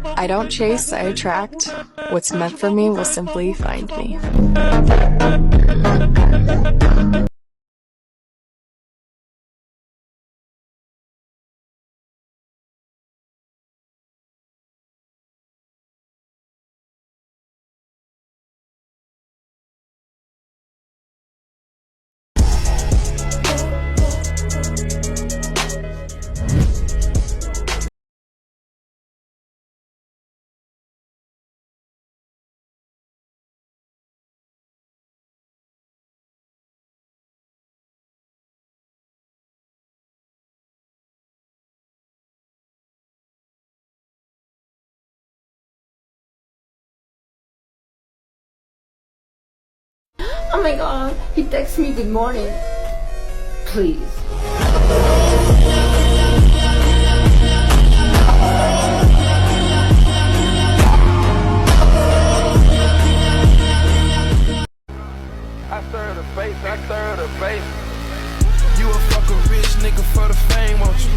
I don't chase, I attract. What's meant for me will simply find me. Oh my god, he texts me good morning. Please. I stir the face, I stir the face. You a fucking rich nigga for the fame, won't you?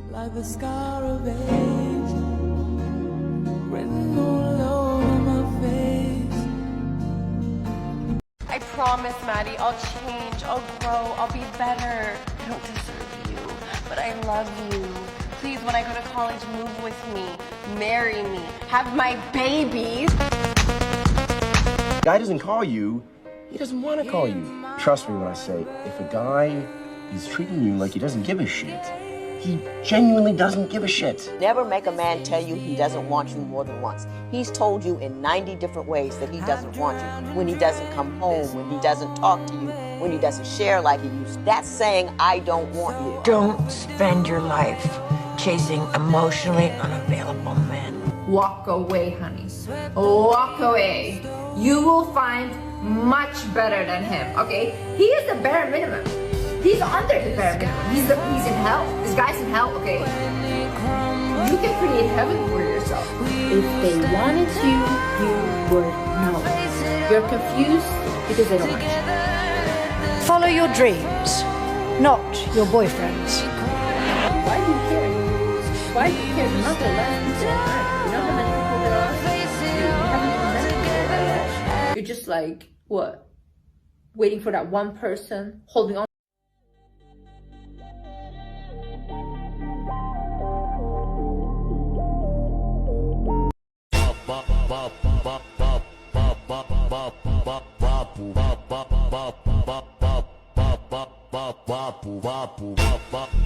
Like the scar of age written all over my face. I promise, Maddie, I'll change, I'll grow, I'll be better. I don't deserve you, but I love you. Please, when I go to college, move with me, marry me, have my babies. Guy doesn't call you, he doesn't want to call you. Trust me when I say, if a guy is treating you like he doesn't give a shit, he genuinely doesn't give a shit. Never make a man tell you he doesn't want you more than once. He's told you in 90 different ways that he doesn't want you. When he doesn't come home, when he doesn't talk to you, when he doesn't share like he used to. That's saying, I don't want you. Don't spend your life chasing emotionally unavailable men. Walk away, honey. Walk away. You will find much better than him, okay? He is the bare minimum. He's under the bare minimum. He's in hell. This guy's in hell, okay? You can create heaven for yourself. If they wanted you, you would know. You're confused because they don't want you. Follow your dreams, not your boyfriends. Why do you care? Why do you care? You're not the last people on earth. You know how many people there are? You haven't even met people at all. You're just like, what? Waiting for that one person, holding on.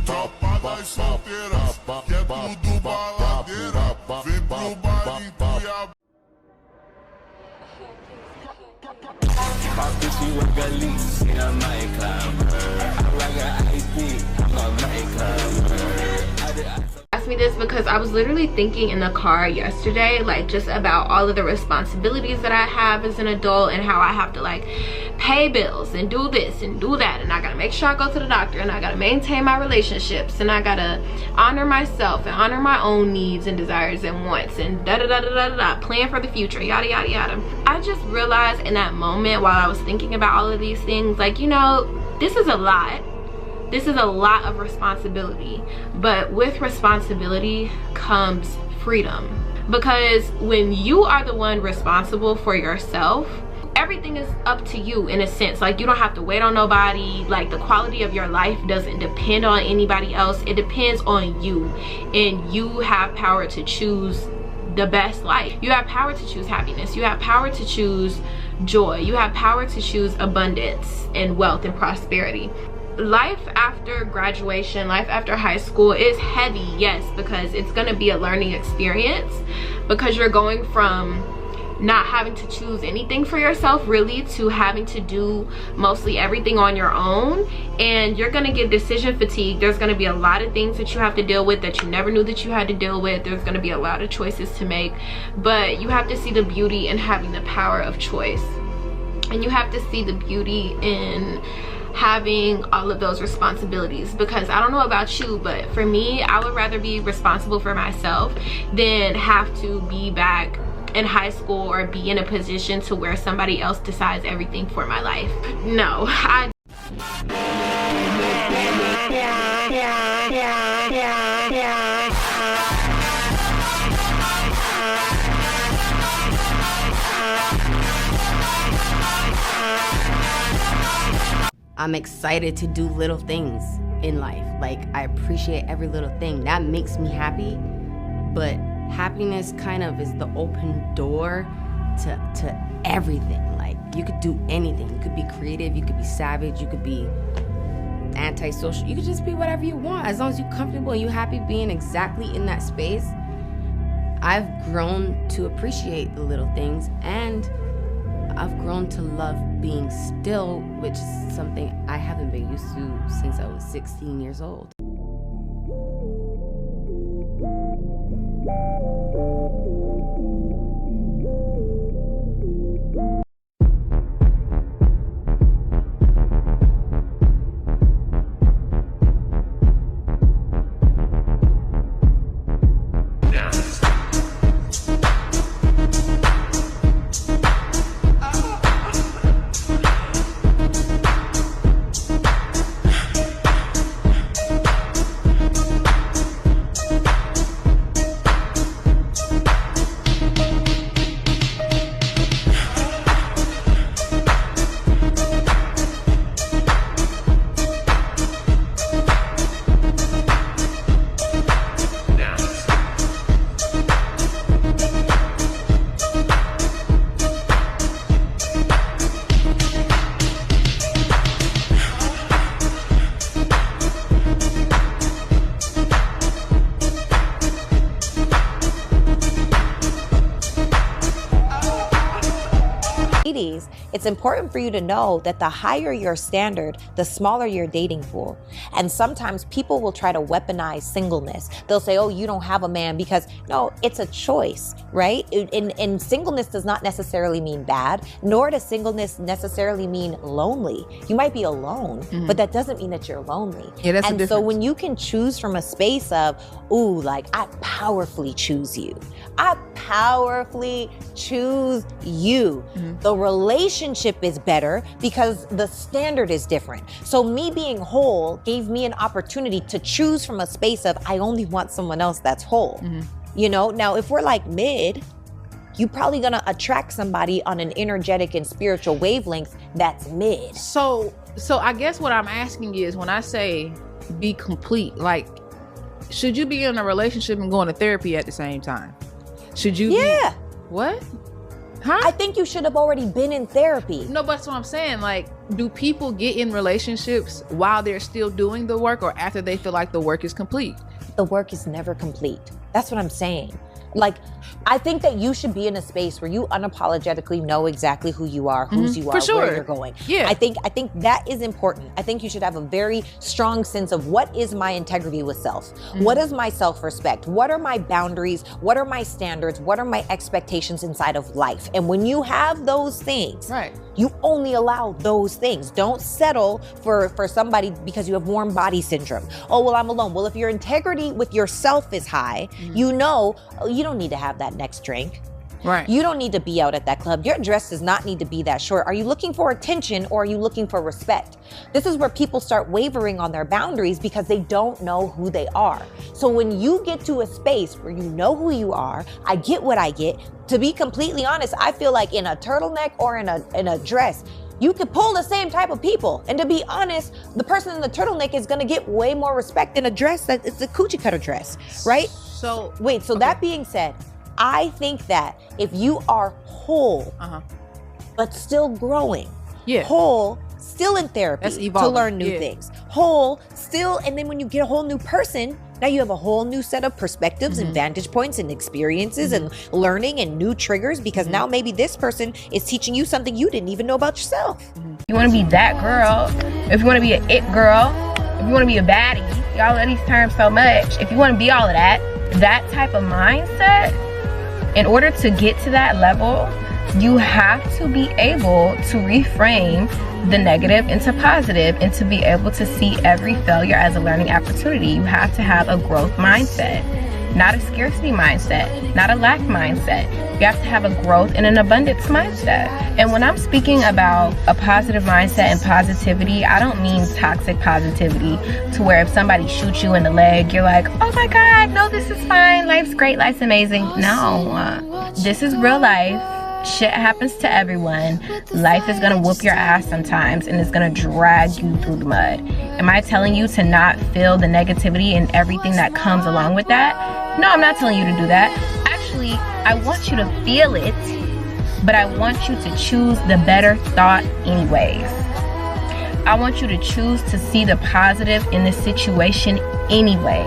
Tropa das solteiras, que é tudo baladeira. Vem pro baile Cuiabá. Asked me this because I was literally thinking in the car yesterday, like just about all of the responsibilities that I have as an adult and how I have to like pay bills and do this and do that, and I gotta make sure I go to the doctor, and I gotta maintain my relationships, and I gotta honor myself and honor my own needs and desires and wants, and da da da da da da, plan for the future, yada yada yada. I just realized in that moment while I was thinking about all of these things, like, you know, this is a lot. This is a lot of responsibility, but with responsibility comes freedom. Because when you are the one responsible for yourself, everything is up to you in a sense. Like, you don't have to wait on nobody. Like, the quality of your life doesn't depend on anybody else. It depends on you, and you have power to choose the best life. You have power to choose happiness. You have power to choose joy. You have power to choose abundance and wealth and prosperity. Life after graduation, life after high school is heavy, yes, because it's going to be a learning experience, because you're going from not having to choose anything for yourself really to having to do mostly everything on your own, and you're gonna get decision fatigue. There's gonna be a lot of things that you have to deal with that you never knew that you had to deal with. There's gonna be a lot of choices to make, but you have to see the beauty in having the power of choice, and you have to see the beauty in having all of those responsibilities. Because I don't know about you, but for me, I would rather be responsible for myself than have to be back in high school or be in a position to where somebody else decides everything for my life. No, I'm excited to do little things in life. Like, I appreciate every little thing. That makes me happy, but happiness kind of is the open door to everything. Like, you could do anything. You could be creative, you could be savage, you could be antisocial, you could just be whatever you want, as long as you're comfortable and you're happy being exactly in that space. I've grown to appreciate the little things, and I've grown to love being still, which is something I haven't been used to since I was 16 years old. It's important for you to know that the higher your standard, the smaller your dating pool. And sometimes people will try to weaponize singleness. They'll say, oh, you don't have a man, because no, it's a choice, right? And singleness does not necessarily mean bad, nor does singleness necessarily mean lonely. You might be alone, but that doesn't mean that you're lonely. Yeah, that's and so when you can choose from a space of, ooh, like, I powerfully choose you. I powerfully choose you. The relationship is better because the standard is different. So me being whole gave me an opportunity to choose from a space of, I only want someone else that's whole. You know, now if we're like mid, you're probably gonna attract somebody on an energetic and spiritual wavelength that's mid. So I guess what I'm asking is, when I say be complete, like, should you be in a relationship and going to therapy at the same time? Should you? Yeah. What? Huh? I think you should have already been in therapy. No, but that's what I'm saying. Like, do people get in relationships while they're still doing the work, or after they feel like the work is complete? The work is never complete. That's what I'm saying. Like, I think that you should be in a space where you unapologetically know exactly who you are, whose you are, where you're going. Yeah. I think that is important. I think you should have a very strong sense of, what is my integrity with self? What is my self-respect? What are my boundaries? What are my standards? What are my expectations inside of life? And when you have those things, right, you only allow those things. Don't settle for somebody because you have warm body syndrome. Oh, well, I'm alone. Well, if your integrity with yourself is high, you know, you don't need to have that next drink. Right. You don't need to be out at that club. Your dress does not need to be that short. Are you looking for attention or are you looking for respect? This is where people start wavering on their boundaries because they don't know who they are. So when you get to a space where you know who you are, I get what I get. To be completely honest, I feel like in a turtleneck or in a dress, you could pull the same type of people. And to be honest, the person in the turtleneck is gonna get way more respect in a dress that it's a coochie cutter dress, right? So wait, so that being said, I think that if you are whole, but still growing, whole, still in therapy to learn new things, whole, still, and then when you get a whole new person, now you have a whole new set of perspectives and vantage points and experiences and learning and new triggers because now maybe this person is teaching you something you didn't even know about yourself. You want to be that girl, if you want to be an it girl, if you want to be a baddie, y'all love these terms so much. If you want to be all of that type of mindset, in order to get to that level, you have to be able to reframe the negative into positive and to be able to see every failure as a learning opportunity. You have to have a growth mindset, not a scarcity mindset, not a lack mindset. You have to have a growth and an abundance mindset. And when I'm speaking about a positive mindset and positivity, I don't mean toxic positivity to where if somebody shoots you in the leg, you're like, oh my God, no, this is fine. Life's great. Life's amazing. No, this is real life. Shit happens to everyone. Life is gonna whoop your ass sometimes and it's gonna drag you through the mud. Am I telling you to not feel the negativity and everything that comes along with that? No, I'm not telling you to do that. Actually, I want you to feel it, but I want you to choose the better thought anyways. I want you to choose to see the positive in the situation anyway.